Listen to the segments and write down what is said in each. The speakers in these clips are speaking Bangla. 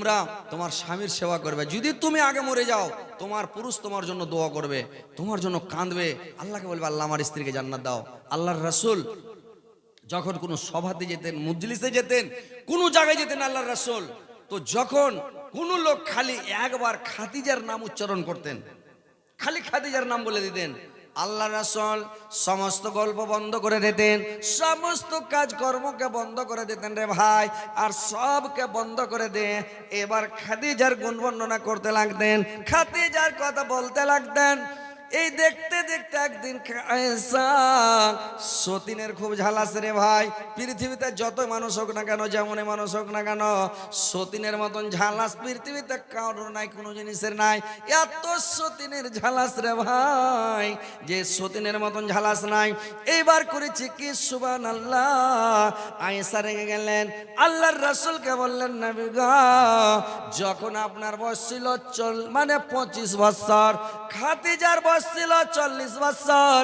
লোকরা তোমার স্বামীর সেবা করবে, যদি তুমি আগে মরে যাও তোমার পুরুষ তোমার জন্য দোয়া করবে, তোমার জন্য কাঁদবে, আল্লাহকে বলবে আল্লাহ আমার স্ত্রীকে জান্নাত দাও। আল্লাহর রাসূল যখন কোনো সভাতে যেতেন, মজলিসে যেতেন, কোনো জায়গায় যেতেন আল্লাহর রাসূল, তো যখন কোন লোক খালি একবার খাদিজার নাম উচ্চারণ করতেন, খালি খাদিজার নাম বলে দিতেন, আল্লাহ রাসূল সমস্ত গল্প বন্ধ করে দিতেন, সমস্ত কাজকর্মকে বন্ধ করে দিতেন রে ভাই, আর সবকে বন্ধ করে দিয়ে এবার খাদিজার গুণ বর্ণনা করতে লাগতেন, খাদিজার কথা বলতে লাগতেন। এই দেখতে দেখতে একদিন আয়েশা সতীনের খুব ঝালাস রে ভাই, পৃথিবীতে যত মানুষ হোক না কেন, যেমন মানুষ হোক না কেন, সতীনের মতন ঝালাস পৃথিবীতে কারোর নাই, কোনো জিনিসের নাই, এত সতীনের ঝালাস রে ভাই যে সতীনের মতন ঝালাস নাই। এইবার করেছি কি সুবহানাল্লাহ, আয়েশা রেগে গেলেন, আল্লাহর রাসূলকে বললেন নবী গো, যখন আপনার বয়স ছিল 25 বছর, খাদিজার বয়স ছিল 40 বছর,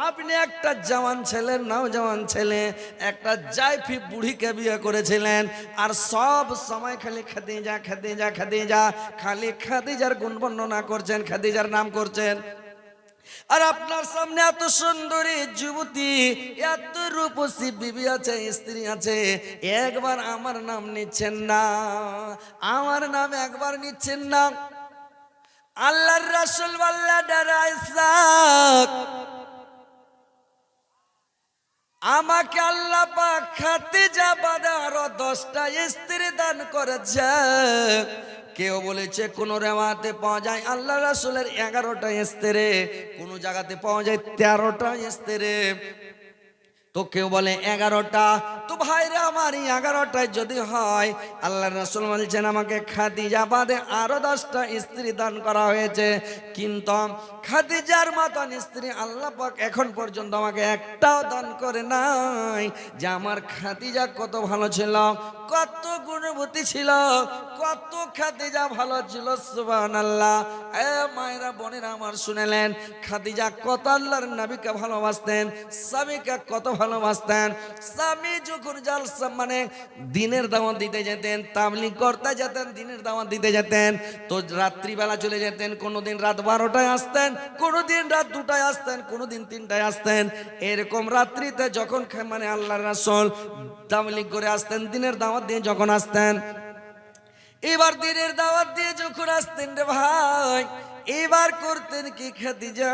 আপনি একটা জওয়ান ছেলে, নওজওয়ান ছেলে, একটা জাইফি বুড়িকে বিয়ে করেছিলেন, আর সব সময় খালি খাদিজা খাদিজা খাদিজা, খালি খাদিজার গুণ বর্ণনা করছেন, খাদিজার নাম করছেন। আর আপনার সামনে এত সুন্দরী যুবতী, এত রূপসী বিবি আছে, স্ত্রী আছে, একবার আমার নাম নিচ্ছেন না, আমার নাম একবার নিচ্ছেন না। আল্লাহর রাসূল বললেন আয়েশা, আমাকে আল্লাহ পাক খাদিজা বাদে আরো 10টা স্ত্রী দান করেছে। কেউ বলেছে কোন রেওয়াতে পাওয়া যায় আল্লাহ রাসূলের 11টা স্ত্রী, কোন জায়গাতে পাওয়া যায় 13টা স্ত্রী, তো কেউ বলে 11টা। তো ভাইরা আমার 11টায় যদি হয়, আল্লাহর রাসূল বলছেন আমাকে খাদিজা বাদে আরো 10টা স্ত্রী দান করা হয়েছে, কিন্তু খাদিজার মতন স্ত্রী আল্লাহ পাক এখন পর্যন্ত আমাকে একটাও দান করে নাই। যে আমার খাদিজা কত ভালো ছিল, কত গুণবতী ছিল, কত খাদিজা ভালো ছিল, সুবহানাল্লাহ। এ মায়েরা বোনেরা আমার শুনেলেন, খাদিজা কত আল্লাহর নবীকে ভালোবাসতেন, স্বামীকে কত ভালোবাসতেন। স্বামী যখন জালসা মানে দিনের দাওয়াত দিতে যেতেন, তাবলীগ করতে যেতেন, দিনের দাওয়াত দিতে যেতেন, তো রাত্রিবেলা চলে যেতেন, কোনোদিন রাত 12টায় আসতেন, কোনোদিন রাত 2টায় আসতেন, কোনোদিন 3টায় আসতেন। এরকম রাত্রিতে যখন মানে আল্লাহর রাসূল তাবলীগ করে আসতেন, দিনের দাওয়াত দিয়ে যখন আসতেন, এবার দিনের দাওয়াত দিয়ে যখন আসতেন রে ভাই, এবার করতেন কি খাদিজা,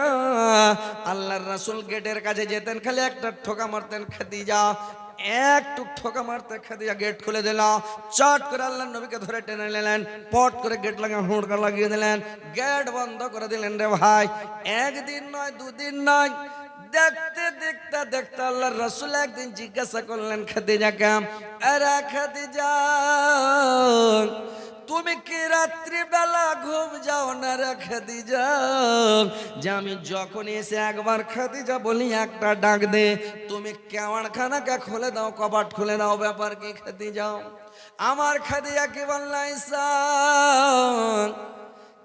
আল্লাহর রাসূল গেটের কাছে যেতেন, খালি একটা ঠোকা মারতেন, খাদিজা একটু ঠোকা মারতে, খাদিজা গেট খুলে দিল, চট করে আল্লাহর নবীকে ধরে টেনে নিলেন, পট করে গেট লাগিয়ে হুড়কা লাগিয়ে দিলেন, গেট বন্ধ করে দিলেন রে ভাই। একদিন নয়, দুদিন নয়, দেখতে দেখতে দেখতে আল্লাহর রাসূল একদিন জিজ্ঞাসা করলেন খাদিজাকে, আরে খাদিজা, তুমি কি রাত্রি বেলা ঘুম যাও না রে খাদিজা? যে আমি যখন এসে একবার খাদিজা বলি একটা ডাক দে, তুমি কেওয়াড়খানাকে খুলে দাও, কপাট খুলে দাও, ব্যাপার কি খাদিজা? আমার খাদিজা কি বললা আয়েশা,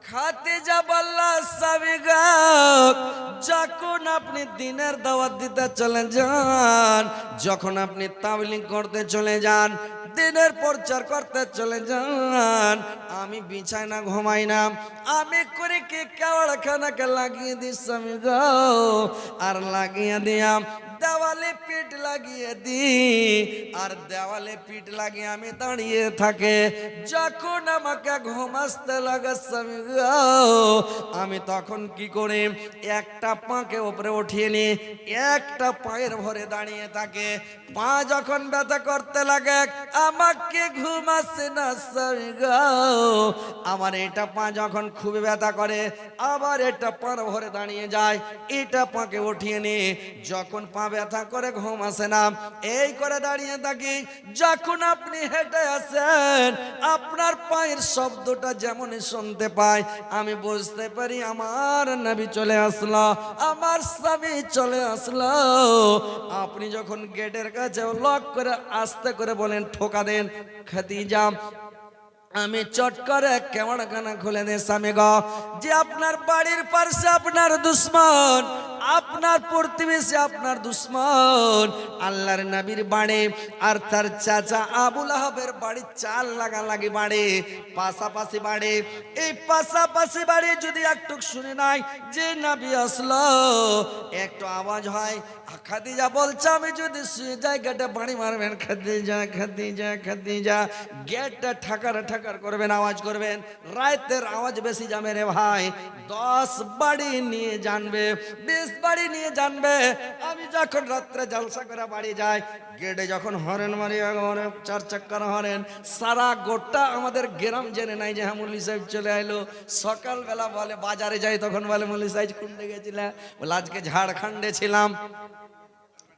খাদিজা বললা স্বামী গো, যখন আপনি দিনের দাওয়াত দিতে চলে যান, যখন আপনি তাবলীগ করতে চলে যান, দিনের প্রচার করতে চলে যান, আমি বিছানা ঘুমাই না, আমি করে কি কেওড়খানাকে লাগিয়ে দিই স্বামী গো, আর লাগিয়ে দিয়াম দেওয়ালে পিঠ লাগিয়ে দি, আর দেওয়ালে পিঠ লাগিয়ে আমি দাঁড়িয়ে থাকে, যখন আমাকে ঘুম আসতে লাগে স্বামী গো, আমি তখন কি করি, একটা পাকে উপরে উঠিয়ে নি, একটা পায়ের ভরে দাঁড়িয়ে থাকে, পা যখন ব্যথা করতে লাগে আমাকে ঘুম আসে না স্বামী গো, আমার এটা পা যখন খুব ব্যথা করে আবার এটা পার ভরে দাঁড়িয়ে যায়, এটা পাকে উঠিয়ে নি, যখন পা ব্যথা করে ঘুম আসে না, এই করে দাঁড়িয়ে থাকি। যখন আপনি হেঁটে আসেন, আপনার পায়ের শব্দটা যেমন শুনতে পাই, আমি বুঝতে পারি আমার নবী চলে আসলো, আমার স্বামী চলে আসলো। আপনি যখন গেটের কাছে লক করে আস্তে করে বলেন ঠোকা দেন, খাদিজা আমি চট করে কেওড়খানা খুলে দে স্বামী গো, যে আপনার বাড়ির পাশে আপনার দুশ্মন আপনার প্রতিবেশী, আপনার দুশ্মন আল্লাহর নবীর বাড়ি আর তার চাচা আবু লাহাবের বাড়ি 4 লাগালাগি বাড়ি, পাশাপাশি বাড়ি। এই পাশাপাশি বাড়ি যদি একটু শুনে নাই যে নবী আসলো, একটু আওয়াজ হয়, খাদিজা বলছে আমি যদি শুয়ে যাই গেটে বাড়ি মারবেন, খাদিজা খাদিজা খাদিজা, গেটটা ঠাকার ঠাকার করবেন, আওয়াজ করবেন। রাতের আওয়াজ বেশি যাবে রে ভাই, 10 বাড়ি নিয়ে জানবে, 20 বাড়ি নিয়ে জানবে। আমি যখন রাত্রে জলসা করে বাড়ি যাই, গেটে যখন হরেন মারি, 4 চাক্কার হরেন, সারা গোটা আমাদের গ্রাম জেনে নাই যে হ্যাঁ মৌলভী সাহেব চলে আইলো। সকালবেলা বলে বাজারে যাই, তখন বলে মৌলভী সাহেব কোনটা গেছিলাম, বলে আজকে ঝাড়খণ্ডে ছিলাম।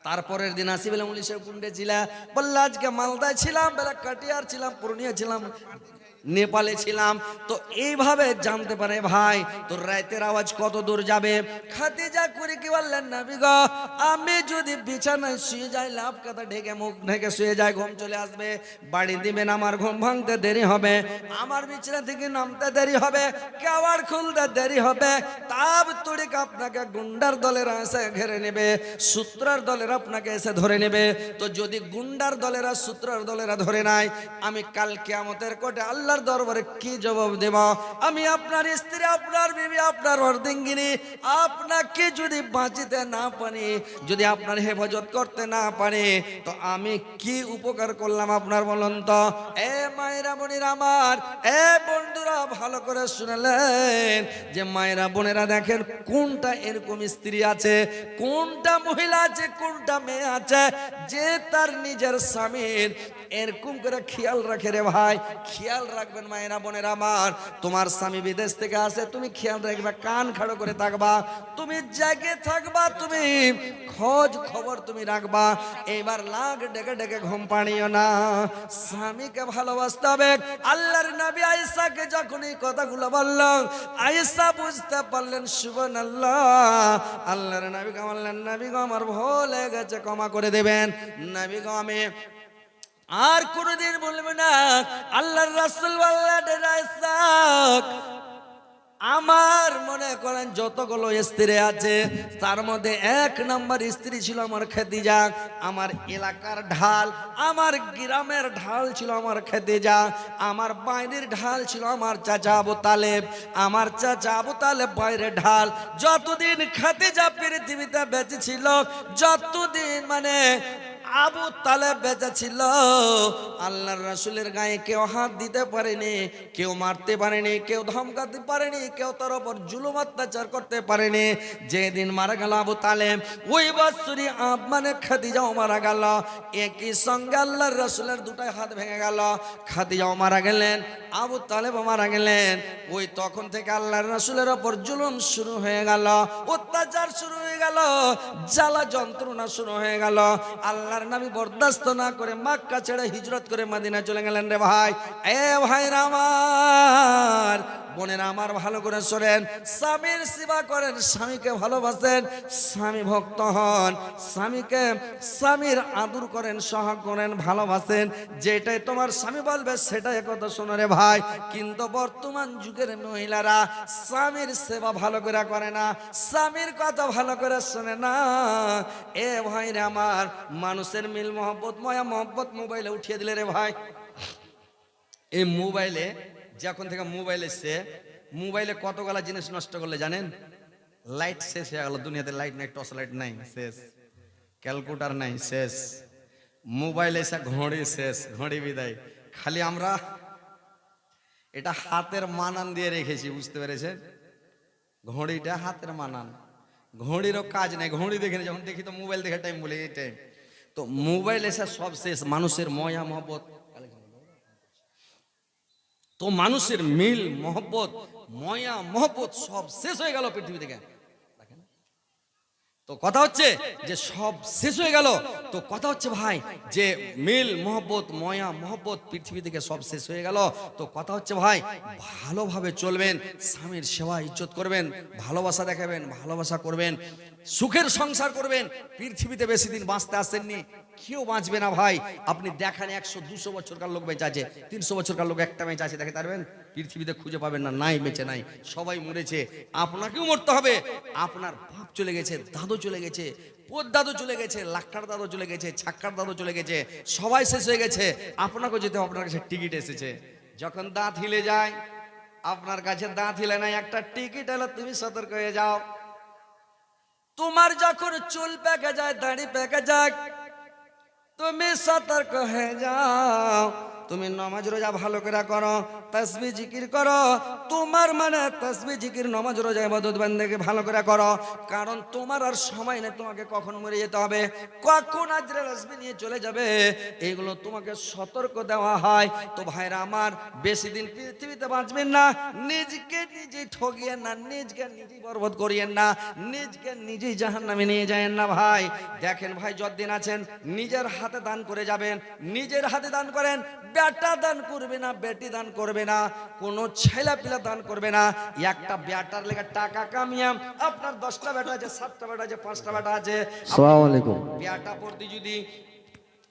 তারপরের দিন আসি বলে মৌলভী সাহেব কোনটা ছিলাম, বললে আজকে মালদায় ছিলাম, বেলা কাটিয়ার ছিলাম, পূর্ণিয়া ছিলাম, নেপালে ছিলাম। তো এইভাবে জানতে পারে ভাই তোর রাতের আওয়াজ কত দূর যাবে। খাদিজা করে কি বললেন, নবী গো আমি যদি বিছানায় শুয়ে যাই, লাভ কথা ঢেকে মুখ ঢেকে শুয়ে যাই, ঘুম চলে আসবে, বাড়ি দিবেন, আমার ঘুম ভাঙতে দেরি হবে, আমার বিছানা থেকে নামতে দেরি হবে, কেওয়ার খুলতে দেরি হবে। তাব তুড়িক আপনাকে গুন্ডার দলেরা এসে ঘেরে নেবে, সূত্রার দলেরা আপনাকে এসে ধরে নেবে। তো যদি গুন্ডার দলেরা সূত্রার দলেরা ধরে নাই, আমি কাল কিয়ামতের কোর্টে আল্লাহর দরবারে কি জবাব দেব? আমি আপনার স্ত্রী, আপনার বিবি, আপনার অর্ধাঙ্গিনী, আপনাকে যদি বাঁচিতে না পারি, যদি আপনার হেফাজত করতে না পারি, তো আমি কি উপকার করলাম আপনার বলুন তো? এ মায়েরা বোনেরা আমার, এ বন্ধুরা ভালো করে শুনলেন যে মায়েরা বোনেরা দেখেন কোনটা এরকম স্ত্রী আছে, কোনটা মহিলা আছে, কোনটা মেয়ে আছে যে তার নিজের স্বামীর এরকম করে খেয়াল রাখে রে ভাই। খেয়াল রাখবেন মায়েরা বোনেরা আমার, তোমার স্বামী বিদেশ থেকে আসে, তুমি খেয়াল রাখবা, কান খাড়ো করে থাকবা, তুমি জেগে থাকবা, তুমি খোঁজ খবর তুমি রাখবা। এবার লাগ ডেকে ডেকে ঘুম পাড়িও না, স্বামীকে ভালোবাসতে হবে। আল্লাহর নবী আয়েশাকে যখন এই কথাগুলো বলল, আয়েশা বুঝতে পারলেন সুবহানাল্লাহ। আল্লাহর নবীকে বললেন, নবী গো আমার ভুল হয়ে গেছে, ক্ষমা করে দেবেন। নবী গো আমি আর কোনদিন বলবে না। আল্লাহর রাসূল বললেন, আয়েশা আমার মনে করেন যতগুলো স্ত্রী আছে তার মধ্যে 1 নম্বর স্ত্রী ছিল আমার খাদিজা। আমার এলাকার ঢাল, আমার গ্রামের ঢাল ছিল আমার খাদিজা। আমার বাইরের ঢাল ছিল আমার চাচা আবু তালেব। আমার চাচা আবু তালেব বাইরের ঢাল। যতদিন খাদিজা পৃথিবীতে বেঁচে ছিল, যতদিন মানে আবু তালেব বেঁচে ছিল, আল্লাহর রাসূলের গায়ে কেউ হাত দিতে পারেনি, কেউ মারতে পারেনি, কেউ ধমকাতে পারেনি, কেউ তার উপর জুলুম অত্যাচার করতে পারেনি। যেদিন মারা গেল আবু তালেব, ওই বছরই মানে খাদিজাও মারা গেল। একই সঙ্গে আল্লাহর রাসূলের 2টা হাত ভেঙে গেল। খাদিজাও মারা গেলেন, আবু তালেবও মারা গেলেন। ওই তখন থেকে আল্লাহর রাসূলের উপর জুলুম শুরু হয়ে গেল, অত্যাচার শুরু হয়ে গেল, জ্বালা যন্ত্রণা শুরু হয়ে গেল। আল্লাহর নবী বরদাস্ত না করে মক্কা ছেড়ে হিজরত করে মদিনা চলে গেলেন রে ভাই। এ ভাইরা আমার, বোনেরা আমার, ভালো করে শোনেন। স্বামীর সেবা করেন, স্বামীকে ভালোবাসেন, স্বামী ভক্ত হন, স্বামীর আদর করেন, সহায় করেন, ভালোবাসেন। যেটাই তোমার স্বামী বলবে সেটাই কথা শোনো রে ভাই। কিন্তু বর্তমান যুগের মহিলারা স্বামীর সেবা ভালো করে করে না, স্বামীর কথা ভালো করে শোনে না। এ ভাইরা আমার, মানুষের মিল মহব্বত, মায়া মহব্বত মোবাইলে উঠিয়ে দিলে রে ভাই। এই মোবাইলে যখন থেকে মোবাইল এসছে, মোবাইলে কতগুলা জিনিস নষ্ট করলে জানেন? লাইট শেষ হয়ে গেল, দুনিয়াতে লাইট নাই, টর্চ লাইট নাই, শেষ। ক্যালকুলেটর নাই, শেষ। মোবাইল এসে ঘড়ি শেষ, ঘড়ি বিদায়। খালি আমরা এটা হাতের মানান দিয়ে রেখেছি, বুঝতে পেরেছেন? ঘড়িটা হাতের মানান, ঘড়িরও কাজ নেই। ঘড়ি দেখে যখন দেখি তো মোবাইল দেখে টাইম বলে এই টাইম। তো মোবাইল এসে সব শেষ, মানুষের ময়া মহব্বত। তো মানুষের মিল মহব্বত, ময়া মহব্বত সব শেষ হয়ে গেল পৃথিবী থেকে। তো কথা হচ্ছে যে সব শেষ হয়ে গেল। তো কথা হচ্ছে ভাই যে মিল মহব্বত, ময়া মহব্বত পৃথিবী থেকে সব শেষ হয়ে গেল। তো কথা হচ্ছে ভাই ভালোভাবে চলবেন, স্বামীর সেবা ইজ্জত করবেন, ভালোবাসা দেখাবেন, ভালোবাসা করবেন। সুখের সংসার করবেন। পৃথিবীতে বেশি দিন বাঁচতে আসেননি, কেউ বাঁচবে না ভাই। আপনি দেখান 100-200 বছরকার লোক বেঁচে আছে, 300 বছরকার লোক একটা বেঁচে আছে দেখে পারবেন? পৃথিবীতে খুঁজে পাবেন না, নাই বেঁচে নাই, সবাই মরেছে। আপনাকেও মরতে হবে। আপনার বাপ চলে গেছে, দাদু চলে গেছে, দাদু চলে গেছে, লাক্ষার দাদু চলে গেছে, ছাক্কার দাদু চলে গেছে, সবাই শেষ হয়ে গেছে। আপনাকেও যেতে হবে, আপনার কাছে টিকিট এসেছে। যখন দাঁত হিলে যায়, আপনার কাছে দাঁত হিলে নাই, একটা টিকিট এলো, তুমি সতর্ক হয়ে যাও। তোমার যখন চুল পেকে যায়, দাড়ি পেকে যায়, তুমি সতর্ক হয়ে যাও। তুমি নামাজ রোজা ভালো করে করো, তাসবিহ জিকির করো। তোমার মানে তাসবিহ জিকির, নামাজ রোজা ইবাদত বান্দেগি ভালো করে করো, কারণ তোমার আর সময় নেই। তোমাকে কখন মরে যেতে হবে, কখন আজরাইল আসবে নিয়ে চলে যাবে, এগুলো তোমাকে সতর্ক দেওয়া হয়। তো ভাইরা আমার, বেশি দিন পৃথিবীতে বাঁচবেন না। নিজকে নিজেই ঠকিয়েন না, নিজকে নিজেই বরবাদ করিয়েন না, নিজকে নিজেই জাহান্নামে নিয়ে যায়েন না ভাই। দেখেন ভাই, যতদিন আছেন নিজের হাতে দান করে যাবেন, নিজের হাতে দান করেন। বেটা দান করবে না, বেটি দান করবে না, কোন ছেলে পিলা দান করবে না। একটা বেটার লেগে টাকা কামিয়াম, আপনার 10টা বেটা আছে, 7টা বেটা আছে, 5টা বেটা আছে, আসসালামু আলাইকুম। বেটা প্রতি যদি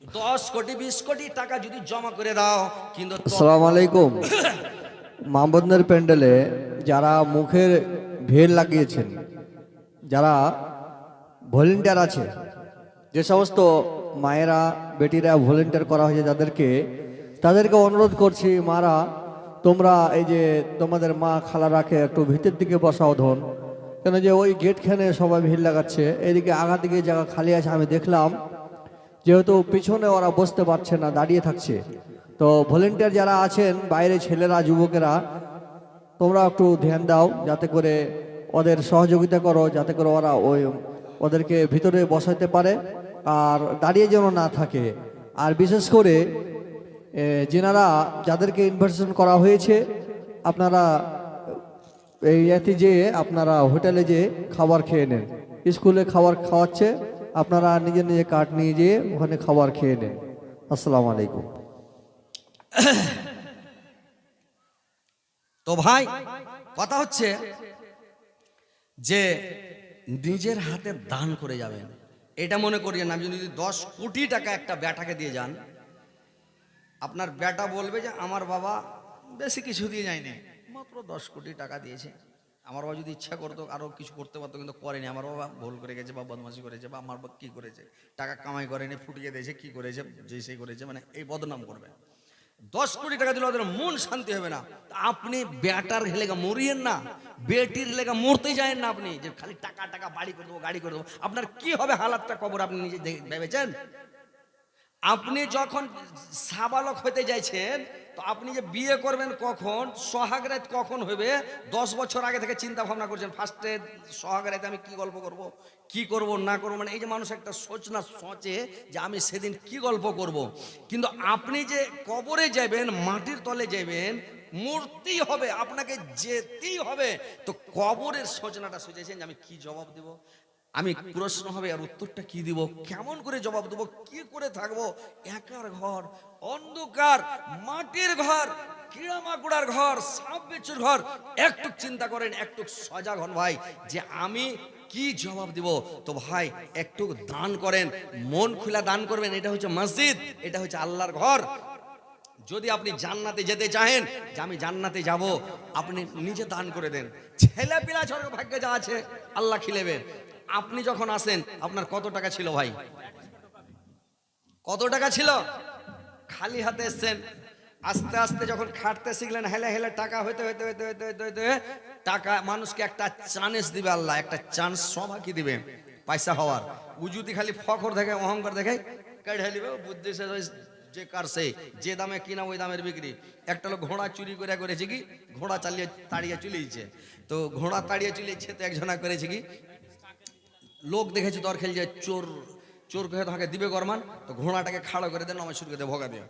10 কোটি 20 কোটি টাকা যদি জমা করে দাও, কিন্তু আসসালামু আলাইকুম। মাহবুবনের প্যান্ডেলে যারা মুখের ভিড় লাগিয়েছেন, যারা ভলেন্টিয়ার আছে, যে সমস্ত মায়েরা বেটিরা ভলেন্টিয়ার করা হয়েছে তাদেরকে অনুরোধ করছি, মারা তোমরা এই যে তোমাদের মা খালা রাখে একটু ভিতর দিকে বসাও ধন, কেন যে ওই গেটখানে সবাই ভিড় লাগাচ্ছে, এদিকে আগা দিকে জায়গা খালি আছে। আমি দেখলাম যেহেতু পিছনে ওরা বসতে পারছে না, দাঁড়িয়ে থাকছে। তো ভলেন্টিয়ার যারা আছেন বাইরে, ছেলেরা যুবকেরা, তোমরা একটু ধ্যান দাও, যাতে করে ওদের সহযোগিতা করো, যাতে করে ওরা ওদেরকে ভিতরে বসাতে পারে আর দাঁড়িয়ে যেন না থাকে। আর বিশেষ করে যেনারা যাদেরকে ইনভাইটেশন করা হয়েছে, আপনারা এই এতে যে আপনারা হোটেলে যে খাবার খেয়ে নেন, স্কুলে খাবার খাওয়াচ্ছে, আপনারা নিজে নিজে কার্ড নিয়ে যেয়ে ওখানে খাবার খেয়ে নেন। আসসালামু আলাইকুম। তো ভাই, কথা হচ্ছে যে নিজের হাতে দান করে যাবেন। এটা মনে করিয়েন, আমি যদি 10 কোটি টাকা একটা বেটাকে দিয়ে যান, আপনার বেটা বলবে যে আমার বাবা বেশি কিছু দিয়ে যায়নি, মাত্র 10 কোটি টাকা দিয়েছে। আমার বাবা যদি ইচ্ছা করতো আরো কিছু করতে পারতো, কিন্তু করেনি। আমার বাবা ভুল করে গেছে, বা বদমাশি করেছে, বা আমার বাবা কি করেছে, টাকা কামাই করেনি, ফুটিয়ে দিয়েছে, কি করেছে, যে সেই করেছে, মানে এই বদনাম করবে। 10 কোটি টাকা দিলে ওদের মন শান্তি হবে না। আপনি বেটার লেগা মরিয়েন না, বেটির লেগা মরতে যায়েন না। আপনি যে খালি টাকা টাকা, বাড়ি করে দেবো, গাড়ি করে দেবো, আপনার কি হবে হালাতটা কবর আপনি নিজে ভেবেছেন? আপনি যখন সাবালক হতে যাইছেন, তো আপনি যে বিয়ে করবেন কখন, সোহাগ রাত কখন হবে, 10 বছর আগে থেকে চিন্তা ভাবনা করছেন। ফার্স্টে সোহাগ রাতে আমি কি গল্প করব, কি করব না করবো, মানে এই যে মানুষ একটা সোচে যে আমি সেদিন কি গল্প করব। কিন্তু আপনি যে কবরে যাবেন, মাটির তলে যাবেন, মূর্তি হবে, আপনাকে যেতেই হবে। তো কবরের সোচনাটা সোচেছেন যে আমি কি জবাব দেব, আমি প্রশ্ন হবে আর উত্তরটা কি দিব, কেমন করে জবাব দেবো, কি করে থাকবো। একার ঘর, অন্ধকার, মাটির ঘর, কিড়ামাকুড়ার ঘর, সাপ বিচ্ছুর ঘর। একটু চিন্তা করেন, একটু সজাগ হন ভাই, যে আমি কি জবাব দিব। তো ভাই একটু দান করেন, মন খোলা দান করবেন। এটা হচ্ছে মসজিদ, এটা হচ্ছে আল্লাহর ঘর। যদি আপনি জান্নাতে যেতে চাহেন, যে আমি জান্নাতে যাব, আপনি নিজে দান করে দেন। ছেলে পিলা ছোট ভাগ্যে যা আছে আল্লাহ খিলেবেন। আপনি যখন আসেন, আপনার কত টাকা ছিল ভাই, কত টাকা ছিল? খালি হাতে এসছেন, আস্তে আস্তে যখন খাটতে শিখলেন, হেলে হেলে টাকা হইতে হইতে হইতে হইতে হইতে হইতে টাকা মানুষকে একটা চান্স দিবে আল্লাহ, একটা চান্স সবাইকে দিবে পয়সা হওয়ার। ও যদি খালি ফখর দেখে, অহংকার দেখে, কেড়ে নিবে বুদ্ধি যে কারছে, যে দামে কিনা ওই দামের বিক্রি। একটা লোক ঘোড়া চুরি করে করেছে কি, ঘোড়া চালিয়ে তাড়িয়ে চলেছে। তো ঘোড়া তাড়িয়ে চলেছে, তো একজনা করেছে কি, লোক দেখেছে দর খেল যায়, চোর চোর কে তোমাকে দিবে গরমান, তো ঘোড়াটাকে খাড়ো করে দেয়, নমাজ শুরু করে ভোগা দিয়ে।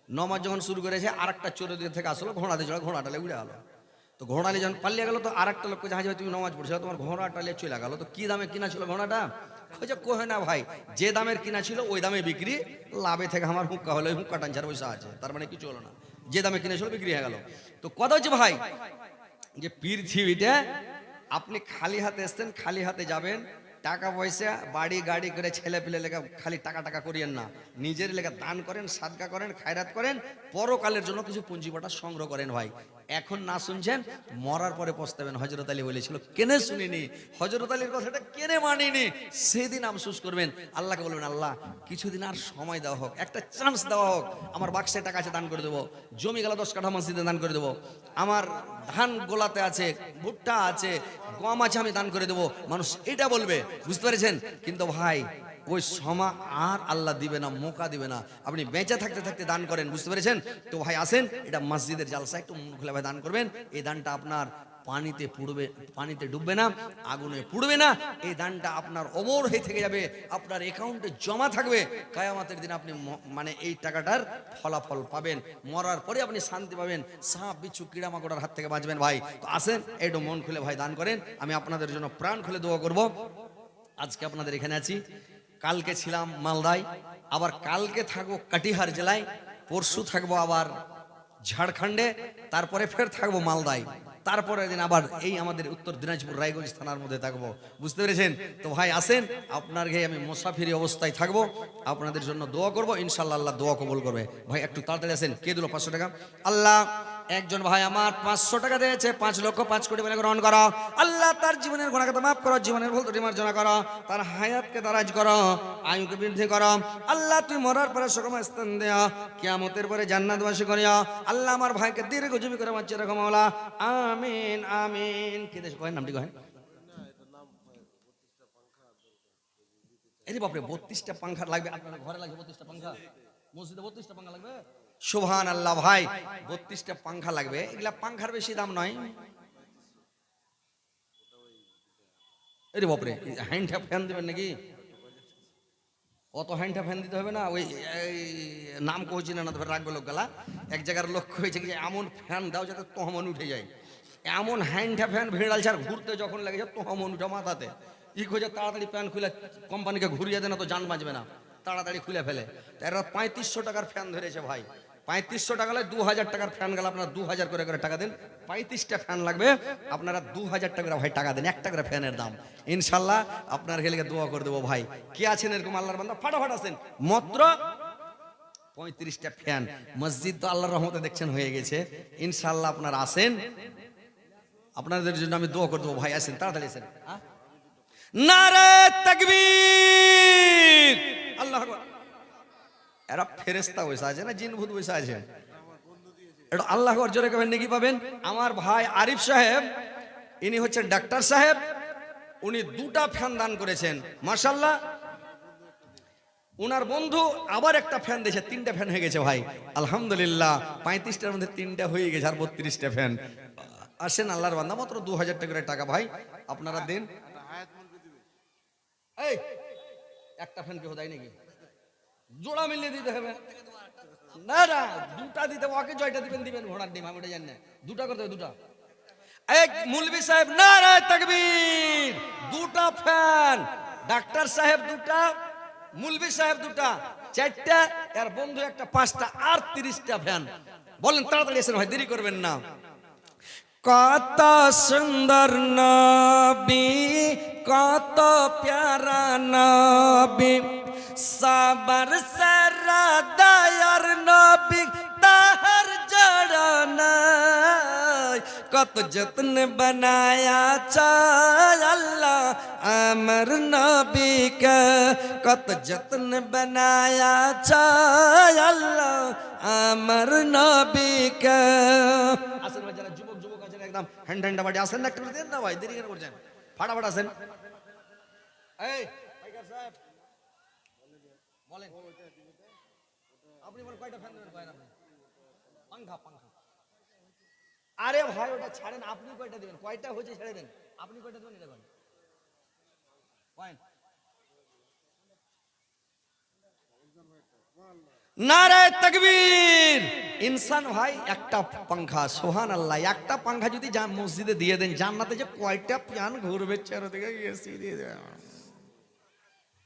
নমাজ যখন শুরু করেছে, আর একটা চোরের দিকে থেকে আসলো, ঘোড়াতে চড়া, ঘোড়াটালে উড়ে গেলো। তো ঘোড়ালে যখন পালিয়ে গেল, তো আর একটা লোককে জাহাজ, তুমি নমাজ পড়ছো, তোমার ঘোড়াটালে চলে গেল। তো কি দামে কিনা ছিল ঘোড়াটা? কোহে না ভাই, যে দামের কিনা ছিল ওই দামে বিক্রি, লাভে থেকে আমার হুক্কা হলো, হুক্কা টানছার পয়সা আছে, তার মানে কিছু হলো না, যে দামে কিনেছিল বিক্রি হয়ে গেল। তো কথা হচ্ছে ভাই, যে পৃথিবীটা আপনি খালি হাতে এসছেন, খালি হাতে যাবেন। টাকা পয়সা বাড়ি গাড়ি করে ছেলে পিলে লেগে খালি টাকা টাকা করিয়েন না, নিজের লেগে দান করেন, সাদকা করেন, খায়রাত করেন, পরকালের জন্য কিছু পুঁজিবাটা সংগ্রহ করেন ভাই। এখন না শুনছেন, মরার পরে পস্তাবেন। হযরত আলী বলেছিল, কেনে শুনিনি, হযরত আলীর কথাটা কেনে মানিনি, সেদিন আফসোস করবেন। আল্লাহকে বলবেন, আল্লাহ কিছুদিন আর সময় দেওয়া হোক, একটা চান্স দেওয়া হোক, আমার বাক্সে টাকা আছে দান করে দেবো, জমি গেলা 10 কাঠা মসজিদে দান করে দেবো, আমার ধান গোলাতে আছে, ভুট্টা আছে, গম আছে, আমি দান করে দেবো। মানুষ এটা বলবে, বুঝতে পেরেছেন? কিন্তু ভাই ওই সময় আর আল্লাহ দিবে না, মৌকা দিবে না। আপনি বেঁচে থাকতে থাকতে দান করেন, বুঝতে পেরেছেন? তো ভাই আসেন, এটা মসজিদের জালসা, একটু মন খুলে ভাই দান করবেন। এই দানটা আপনার পানিতে পুড়বে, পানিতে ডুববে না, আগুনে পুড়বে না। এই দানটা আপনার অমর হয়ে থেকে যাবে, আপনার অ্যাকাউন্টে জমা থাকবে। কিয়ামতের দিন আপনি মানে এই টাকাটার ফলাফল পাবেন, মরার পরে আপনি শান্তি পাবেন, সাপ বিচ্ছু কীড়ামাকড়ার হাত থেকে বাঁচবেন। ভাই তো আসেন, একটু মন খুলে ভাই দান করেন। আমি আপনাদের জন্য প্রাণ খুলে দোয়া করব। আজকে আপনাদের এখানে আছি, কালকে ছিলাম মালদায়, আবার কালকে থাকবো কাটিহার জেলায়, পরশু থাকবো আবার ঝাড়খণ্ডে, তারপরে ফের থাকবো মালদায়, তারপরের দিন আবার এই আমাদের উত্তর দিনাজপুর রায়গঞ্জ থানার মধ্যে থাকবো, বুঝতে পেরেছেন? তো ভাই আসেন, আপনার ঘরে আমি মুসাফিরি অবস্থায় থাকবো, আপনাদের জন্য দোয়া করব, ইনশাআল্লাহ আল্লাহ দোয়া কবুল করবে। ভাই একটু তাড়াতাড়ি আসেন। কে দিল 500 টাকা? আল্লাহ, একজন ভাই আমার 500 টাকা দিয়েছে, 5 লক্ষ 5 কোটি বলে গ্রহণ করো। আল্লাহ তার জীবনের গুনাহকে মাফ করো, জীবনের ভুল ত্রুটি মার্জনা করো, তার হায়াতকে দারাজ করো, আয়ুকে বৃদ্ধি করো। আল্লাহ তুই মরার পরে সুখময় স্থান দেয়া, কিয়ামতের পরে জান্নাতবাসী করিয়া। আল্লাহ আমার ভাইকে দীর্ঘজীবী করে বাঁচিয়ে রাখো মাওলা, আমিন আমিন। কি দেশ কয়, নামটি কয়? এই বাপরে, 32টা পাংখা লাগবে আপনার ঘরে? লাগবে 32টা পাংখা? মসজিদে 32টা পাংখা লাগবে? সুবহান আল্লাহ ভাই, 32টা পাংখা লাগবে। এগুলা পাংখার বেশি দাম নয়। এই বাপরে, হ্যান্ডটা ফ্যান দিবেন নাকি? অত হ্যান্ডটা ফ্যান দিতে হবে না। ওই নাম কইছি না, তবে রাখবে লোক গেলা। এক জায়গার লক্ষ্য হয়েছে কি, এমন ফ্যান দাও যাতে তহমন উঠে যায়, এমন হ্যান্ডটা ফ্যান ভিড়ালছে, আর ঘুরতে যখন লেগেছে তহমন উঠে মাথাতে। ই খোঁজে তাড়াতাড়ি প্যান খুলে কোম্পানিকে ঘুরিয়ে দেয় না তো জান বাঁচবে না, তাড়াতাড়ি খুলে ফেলে। এরা 3500 টাকার ফ্যান ধরেছে ভাই। 3500 টাকা হলে 2000 টাকার ফ্যান গেলে আপনারা 2000 করে করে টাকা দেন। 35টা ফ্যান লাগবে, আপনারা 2000 টাকা করে ভাই টাকা দেন, একটা করে ফ্যানের দাম। ইনশাল্লাহ আপনার হেলিকে দোয়া করে দেবো ভাই। কে আছেন এরকম আল্লাহর বান্দা? ফাটাফাট আছেন। মাত্র 35টা ফ্যান, মসজিদ তো আল্লাহর রহমতে দেখছেন হয়ে গেছে। ইনশাল্লাহ আপনারা আসেন, আপনাদের জন্য আমি দোয়া করে দেবো। ভাই আসেন, তাড়াতাড়ি আসেন। নারে তাকবীর, আল্লাহু আকবার। এরা ফেরেশতা বসে আছে না জিন ভূত বসে আছে? এটা আল্লাহু আকবার জোরে কবেন, নাকি পাবেন। আমার ভাই আরিফ সাহেব, ইনি হচ্ছেন ডাক্তার সাহেব, উনি 2টা ফ্যান দান করেছেন, মাশাআল্লাহ। উনার বন্ধু আবার একটা ফ্যান দিয়েছে, 3টা ফ্যান হয়ে গেছে ভাই, আলহামদুলিল্লাহ। 35টার মধ্যে 3টা হয়ে গেছে, আর 32টা ফ্যান। আসেন আল্লাহর বান্দা, মাত্র 2000 টাকা করে টাকা ভাই আপনারা দেন। এই একটা ফ্যান কেউ দেয় নাকি? জোড়া মিলিয়ে দিতে হবে না, না 2টা দিতে, ওকে জয়টা দিবেন দিবেন, ঘোড়ার ডিম আমি ওটা জানি না। 2টা করতে হবে, 2টা। এক মুলবি সাহেব নারে তাকবীর, 2টা ফ্যান। ডাক্তার সাহেব 2টা, মুলবি সাহেব 2টা, 4টা, আর বন্ধু একটা, 5টা, আর 30টা ফ্যান। বলেন তাড়াতাড়ি এসেন ভাই, দেরি করবেন না। কত সুন্দর নবী, কত প্যারা নবী, সবার সারা দয়ার নবী, তাহার জড় নাই। কত যত্ন বানায়া চায় আল্লাহ আমার নবীকে, কত যত্ন বানায়া চায় আল্লাহ আমার নবীকে। আসেন ভাই, যারা যুবক যুবক আছেন একদম হ্যান্ড হ্যান্ডা বাড়ি আসেন না, একটু দেন না ভাই, দেরি কেন করছেন? ফাটাফাট আসেন। এই পাইকার সাহেব বলেন, আপনি বলেন কয়টা ফ্যান দেবেন? কয়টা পাংখা? পাংখা। আরে ভাই ওটা ছাড়েন, আপনি কয়টা দিবেন? কয়টা হয়েছে ছেড়ে দেন, আপনি কয়টা দিবেন এটা বলেন। নারে তাকবীর। ইনসান ভাই একটা পাংখা, সুবহানাল্লাহ, একটা পাংখা যদি মসজিদে দিয়ে দেন, জান্নাতে যে কয়টা ফ্যান ঘুরবে চারদিকে, এসি দিয়ে দেন,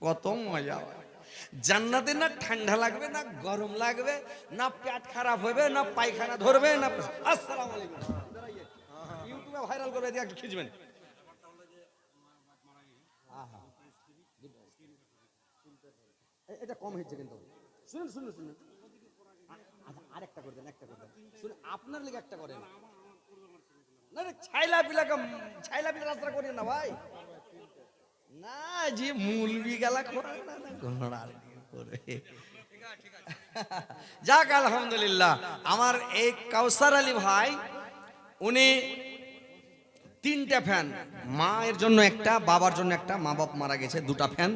কত মজা। জান্নাতে না ঠান্ডা লাগবে, না গরম লাগবে, না পেট খারাপ হবে, না পায়খানা ধরবে, না। আসসালামু আলাইকুম। ইউটিউবে ভাইরাল করবে, দিয়ে একটু খিচবেন। এটা কম হচ্ছে কিন্তু। শুনুন শুনুন শুনুন, আচ্ছা আরেকটা করে দেন, একটা করে দেন, শুনুন আপনার লেগে একটা করেন না, ছাইলা পিলা রাস্তা করেন না ভাই, না যে মুলবি গেলা করে না ঘোড়ার করে। যাক আলহামদুলিল্লাহ, আমার এই কাউসার আলী ভাই উনি 3টে ফ্যান, মায়ের জন্য একটা, বাবার জন্য একটা, মা বাপ মারা গেছে 2টা ফ্যান,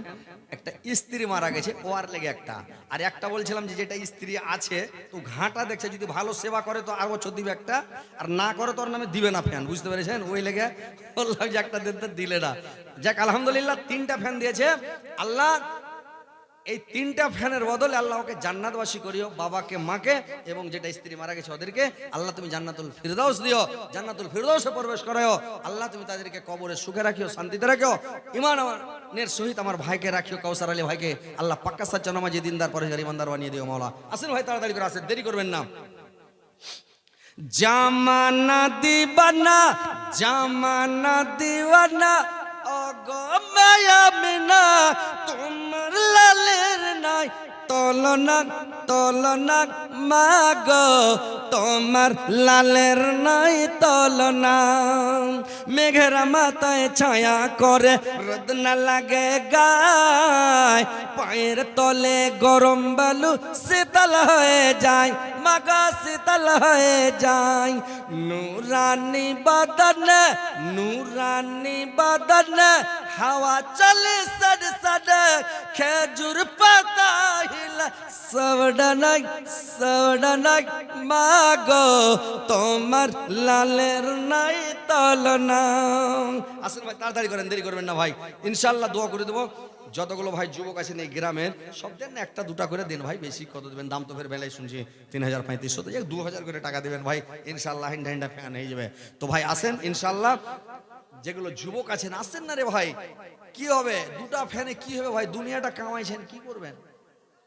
একটা স্ত্রী মারা গেছে ওর লেগে একটা, আর একটা বলছিলাম যে যেটা স্ত্রী আছে তো ঘাটা দেখছে যদি ভালো সেবা করে তো আর বছর দিবে একটা, আর না করে তোর নামে দিবে না ফ্যান, বুঝতে পেরেছেন, ওই লেগে বললাম যে একটা দিলে না। যাক আলহামদুলিল্লাহ 3টা ফ্যান দিয়েছে আল্লাহ, এই 3টা ফ্যানের বদলে আল্লাহ ওকে জান্নাতবাসী করিও, বাবাকে মাকে এবং যেটা স্ত্রী মারা গেছে ওদেরকে আল্লাহ তুমি জান্নাতুল ফিরদাউস দিও, জান্নাতুল ফিরদাউসে প্রবেশ করাও আল্লাহ, তুমি তাদেরকে কবরে সুখে রাখিও, শান্তিতে রাখিও, ঈমান আমানের সহিত আমার ভাইকে রাখিও, কাউসার আলী ভাইকে আল্লাহ পাক্কা সাচ্চা নামাজি দিনদার পরেশগার ইমানদার বানিয়ে দিও মাওলা। আসেন ভাই তাড়াতাড়ি করে আসেন, দেরি করবেন না। জামানা দিবানা জামানা দিওয়ানা ওগো মায়া মিনা, তোমার লালের নাই তলনা তলনা মাগো, তোমার লালের নাই তলনা, মেঘের মাথায় ছায়া করে রোদ না লাগে গায়, পায়ের তলে গরম বালু শীতল হয়ে যায়, মাগো শীতল হয়ে যায়, নুরানি বদনে নুরানি বদনে হাওয়া চলে সড সড, খেজুর পাতা হিলা সবডানাই মাগো, তোমার লালের নাই তলনা। আসেন ভাই তাড়াতাড়ি করেন, দেরি করবেন না ভাই, ইনশাআল্লাহ দোয়া করে দেবো। যতগুলো ভাই যুবক আছেন এই গ্রামের সব দেন না, একটা দুটা করে দেন ভাই, বেশি কত দেবেন, দাম তো ফের বেলায় শুনছি 3000-3500, 2000 করে টাকা দেবেন ভাই, ইনশাআল্লাহ হিন্ডা ফ্যান হয়ে যাবে। তো ভাই আসেন ইনশাআল্লাহ, যেগুলো যুবক আছেন আসেন না রে ভাই, কি হবে 2টা ফ্যানে কি হবে ভাই, দুনিয়াটা কামাইছেন কি করবেন,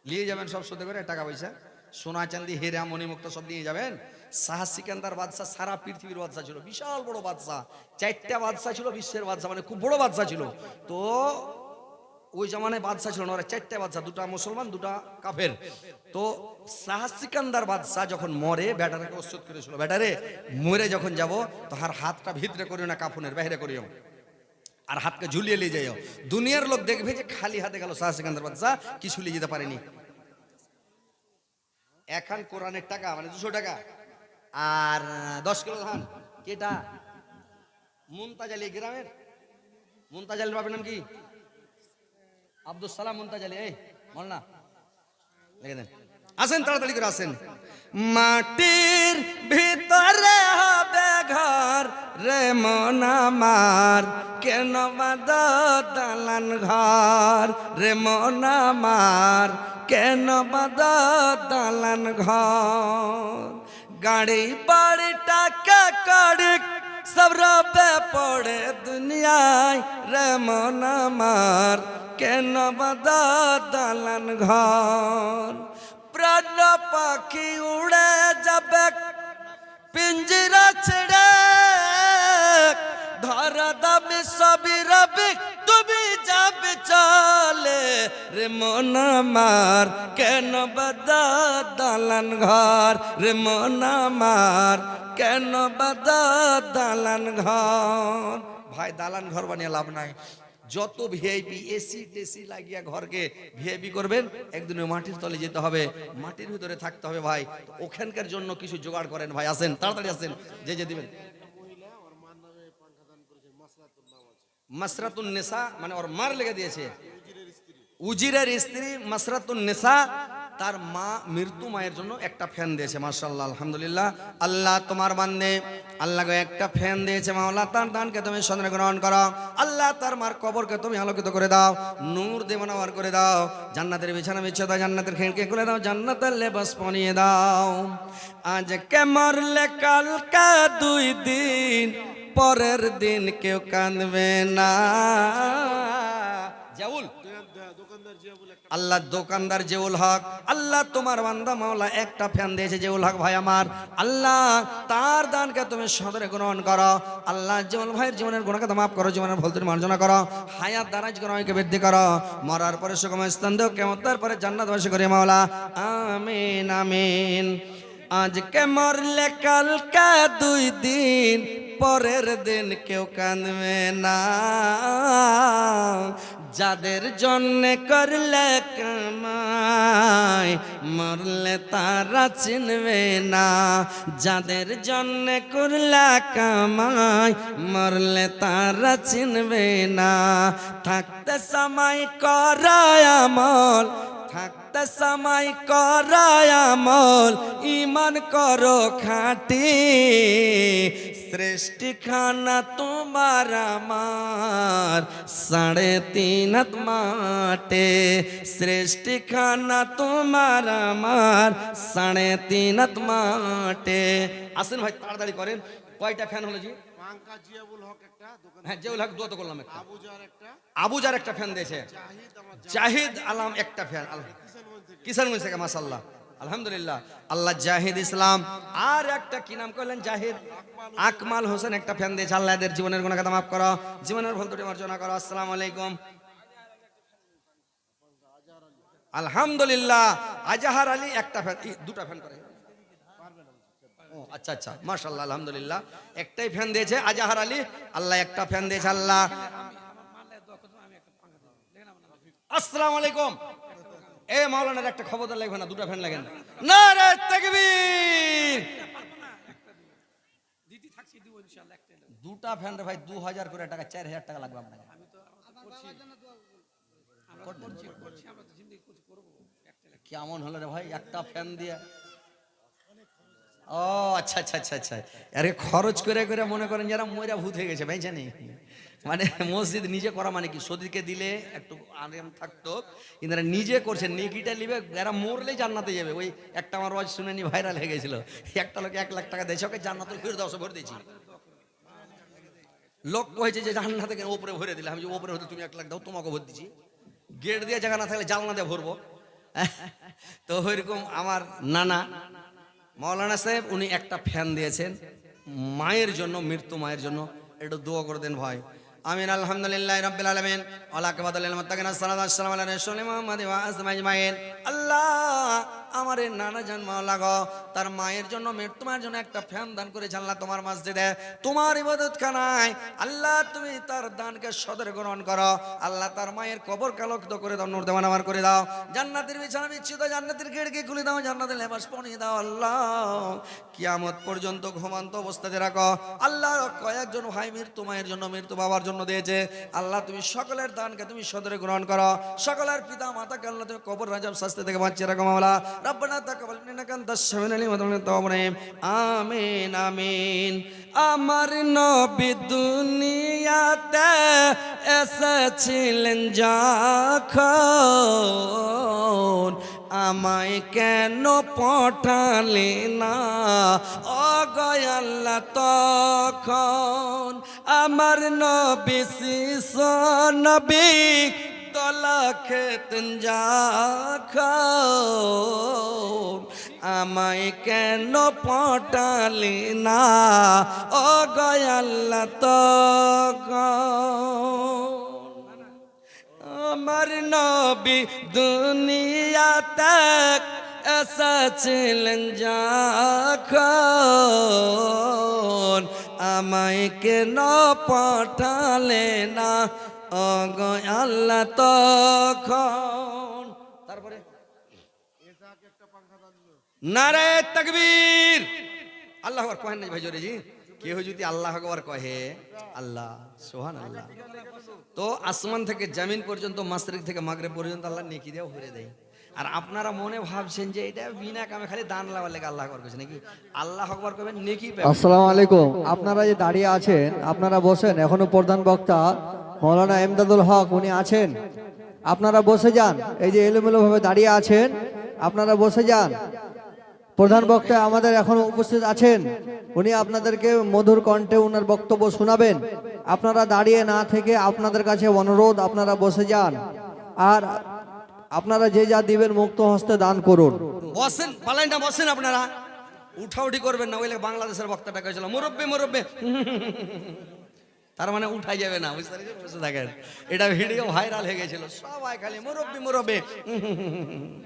নিয়ে যাবেন সব সুদে করে টাকা পয়সা, সোনা চাঁদি হীরা মণিমুক্ত সব নিয়ে যাবেন। শাহ সিকান্দার বাদশাহ সারা পৃথিবীর বাদশাহ ছিল, বিশাল বড় বাদশাহ, 4টা বাদশাহ ছিল বিশ্বের বাদশাহ, মানে খুব বড় বাদশাহ ছিল। তো ওই জামানায় বাদশাহ ছিল না, ওরা 4টা বাদশাহ, 2টা মুসলমান 2টা কাফের। তো শাহ সিকান্দার বাদশাহ যখন মরে, ব্যাটারাকে ওসিয়ত করেছিল, ব্যাটারে মরে যখন যাব তাহার হাতটা ভিতরে করিও না, কাফনের বাইরে করিও, আর হাতকে ঝুলিয়ে নিয়ে যাইও, দুনিয়ার লোক দেখবে যে খালি হাতে গেল শাহ সিকান্দার বাদশাহ, কিছু নিয়ে যেতে পারেনি। এখন কোরআনের টাকা মানে 200 টাকা আর 10 কিলো ধান, কেটা মুমতাজ আলী গ্রামের, মুমতাজ আলীর বাবার নাম কি? আব্দুল সালাম মুমতাজ আলী, এই বল না, লিখে দেন। আসেন তাড়াতাড়ি করে আসেন। মাটির ভিতরে হবে ঘর রে মন আমার, কেন বাদ দালান ঘর রে মন আমার, কেন বাদ দালান ঘর, গাড়ি বাড়ি টাকা কাড়ি সব রবে পড়ে দুনিয়ায় রে মন আমার, কেন বাদ দালান ঘর, প্রাণ পাখি উড়ে যাবে পিঞ্জিরা ছেড়ে, ধরা দামি সবই রবি তুমি যাবে চলে রে মন আমার, কেন বাদ দালান ঘর রে মন আমার, কেন বাদ দালান ঘর। ভাই দালান ঘর বানিয়ে লাভ নাই, যত ভিআইপি এসি টেসি লাগিয়া ঘরকে ভিআইপি করবেন, একদিন মাটির তলে যেতে হবে, মাটির ভিতরে থাকতে হবে ভাই, ওখানকার জন্য কিছু জোগাড় করেন ভাই, আসেন তাড়াতাড়ি আসেন, যে দিবেন। মাসরাতুন নেসা মানে ওর মার লেগে দিয়েছে, উজিরের স্ত্রী মাসরাতুন নেসা, তার মা মৃত্যু মায়ের জন্য একটা ফ্যান দিয়েছে, মাশাআল্লাহ আলহামদুলিল্লাহ। আল্লাহ তোমার বান্দে আল্লাহকে একটা ফ্যান দিয়েছে, মাওলা তার দানকে তুমি সদরে গ্রহণ করো, আল্লাহ তার মার কবরকে তুমি আলোকিত করে দাও, নূর দিয়ে মনোয়ার করে দাও, জান্নাতের বিছানা বিছিয়ে দাও, জান্নাতের খিড়কি খুলে দাও, জান্নাতের লেবাস পরিয়ে দাও। আজকে মরলে কালকে 2 দিন, পরের দিন কেউ কাঁদবে না। জাউল দোকানদার জিয়া বলে আল্লাহ দোকানদার জিয়াউল হক, আল্লাহ তোমার বান্দা মাওলা একটা ফ্যান দিয়েছে জিয়াউল হক ভাই আমার, আল্লাহ তার দানকে তুমি সদরে গ্রহণ করো। আল্লাহ জিয়াউল ভাইয়ের জীবনের গুণাকে মাফ করো, জীবনের ভুল ত্রুটি মার্জনা করো, হায়াত দারাজ গুনাহকে বৃদ্ধি করো, মরার পরে সুগম স্থান দাও, কিয়ামতের পরে জান্নাতবাসী করি মাওলা, আমিন আমিন। আজকে মরলে কালকে 2 দিন, পরের দিন কেউ কাঁদবে না, যাদের জন্য করলে কামাই মরলে তারা চিনবে না, যাদের জন্য করলে কামাই মরলে তারা চিনবে না। থাকতে সময় করায় আমল, থাকতে সময় করায় আমল, ঈমান করো খাঁটি, সৃষ্টি খানা তোমার আমার 3.5 হাত মাটে, সৃষ্টি খানা তোমার আমার 3.5 হাত মাটে। আসেন ভাই তাড়াতাড়ি করেন, কয়টা ফ্যান হলো জি? পাঙ্কা জিয়াউল হক একটা দোকান, হ্যাঁ জিয়াউল হক দোয়া তো করলাম একটা, আবুজার একটা, আবুজার একটা ফ্যান দিয়েছে, জাহিদ আমার জাহিদ আলম একটা ফ্যান, কিষানগঞ্জ থেকে মাশাআল্লাহ আলহামদুলিল্লাহ। আল্লাহ জাহিদ ইসলাম আর একটা কি নাম করলেন জাহিদ আকমাল হোসেন একটা ফ্যান দিয়েছে, আল্লাহ এদের জীবনের গুনাহ মাফ করো, জীবনের ভুল ত্রুটি মার্জনা করো। আসসালামু আলাইকুম। আলহামদুলিল্লাহ আজহার আলী একটা ফ্যান, দুটা ফ্যান করে, ও আচ্ছা আচ্ছা মাশাআল্লাহ আলহামদুলিল্লাহ, একটাই ফ্যান দিয়েছে আজহার আলী, আল্লাহ একটা ফ্যান দিয়েছে আল্লাহ। আসসালামু আলাইকুম। এ মাওলানার একটা খবরদার লাগবে না, দুটা ফ্যান লাগেন। নারে তাকবীর। দুটা ফ্যান রে ভাই 2000 করে টাকা, 4000 টাকা লাগবে আপনাকে। কেমন হলো রে ভাই একটা ফ্যান দিয়ে? ও আচ্ছা আচ্ছা আচ্ছা আচ্ছা, আরে খরচ করে করে মনে করেন যারা ময়রা ভূত হয়ে গেছে ভাই জানি, মানে মসজিদ নিজে করা মানে কি, সদিকে দিলে একটু আরাম থাকতো, কিন্তু এরা নিজে করছে, নেকিটা নিবে, এরা মরলেই জান্নাতে যাবে। ওই একটা আমার ওয়াজ শুনে নি ভাইরাল হয়ে গেছিল, একটা লোক 1 লাখ টাকা দিয়েছে, ওকে জান্নাতুল ফিরদাউসে ভরে দিয়েছি। লোক কয়েছে যে জান্নাতে উপরে ভরে দিলে, আমি যে উপরে হতে তুমি 1 লাখ দাও, তোমাকে ভরে দিচ্ছি, গেট দিয়ে জায়গা না থাকলে জানলা দিয়ে ভরবো। তো ওইরকম আমার নানা মাওলানা সাহেব উনি একটা ফ্যান দিয়েছেন মায়ের জন্য, মৃত্যু মায়ের জন্য, একটু দোয়া করে দেন ভাই। আমিন। আলহামদুলিল্লাহ রাব্বিল আলামিন ওয়া আকিবাতুল মুত্তাকিন, আসসালাতু ওয়াসসালামু আলা রাসূলিল্লাহ মুহাম্মাদি ওয়া আসহাবিহি আজমাইন। আল্লাহ আমার এই নানা জান মাওলা গো, তার মায়ের জন্য, মৃত্যু মায়ের জন্য একটা ফ্যান দান করেছে আল্লাহ তোমার মসজিদে, তোমার ইবাদত খানায়। আল্লাহ তুমি তার দানকে সদরে গ্রহণ করো, আল্লাহ তার মায়ের কবর কালোকিত করে দাও, নূর দেওয়ান আমার করে দাও, জান্নাতের বিছানা বিছিয়ে দাও, জান্নাতের খিড়কি খুলে দাও, জান্নাতের লেবাস পরিয়ে দাও। আল্লাহ কিয়ামত পর্যন্ত ঘুমান্ত অবস্থাতে রাখো। আল্লাহ কয়েকজন ভাই মৃত্যু মায়ের জন্য, মৃত্যু বাবার জন্য দিয়েছে, আল্লাহ তুমি সকলের দানকে তুমি সদরে গ্রহণ করো, সকলের পিতা মাতাকে আল্লাহ তুমি কবর রাজাব শাস্তি থেকে বাঁচিয়ে রাখো মাওলা। রব্বানা তাকাব্বাল মিন্না আনতাস সামিউল আলিম ওয়া তুব আলাইনা, আমিন আমিন। আমার নবী দুনিয়াতে এসেছিলেন যখন, আমায় কেন পাঠালে না ও গো আল্লাহ তখন, আমার নবী শিশু নবী তলা খেতেন যখন, আমায় কেন পাঠালে না ও গো আল্লাহ তখন, আমার নবী দুনিয়াতে এসেছিলেন যখন, আমায় কেন পাঠালে না ও গো আল্লাহ তখন। তারপরে নারে তাকবীর। আল্লাহু আকবার কহেন নাই ভাই জোরে জি, কেউ যদি আল্লাহু আকবার কহে, আল্লাহ সুবহানাল্লাহ, তো আসমান থেকে জমিন পর্যন্ত, মাশরিক থেকে মাগরিব পর্যন্ত আল্লাহ নেকি দেওয়া ভরে দেয়। আর আপনারা মনে ভাবছেন যে এটা বিনা কামে খালি দান লাগার লেগে আল্লাহ আকবার করছে নাকি? আল্লাহ আকবার করবেন নেকি পাবেন। আসসালামু আলাইকুম। আপনারা যে দাঁড়িয়ে আছেন, আপনারা বসেন, এখনো প্রধান বক্তা মাওলানা ইমদাদুল হক উনি আছেন, আপনারা বসে যান। এই যে এলোমেলো ভাবে দাঁড়িয়ে আছেন, আপনারা বসে যান। প্রধান বক্তা আমাদের এখনো উপস্থিত আছেন, উনি আপনাদেরকে মধুর কণ্ঠে ওনার বক্তব্য শোনাবেন। আপনারা দাঁড়িয়ে না থেকে আপনাদের কাছে অনুরোধ, আপনারা বসে যান। আর আপনারা যে যা দিবেন মুক্ত হস্তে দান করুন। বসেন পালাই না, বসেন আপনারা, উঠাউঠি করবেন না, ওইলে বাংলাদেশের বক্তাটা কয়েছিল মুরব্বী মুরব্বী, তার মানে উঠাই যাবে না, বুঝতে পেরেছেন? বসে থাকেন, এটা ভিডিও ভাইরাল হয়ে গেছিল, সবাই খালি মুরব্বী মুরব্বী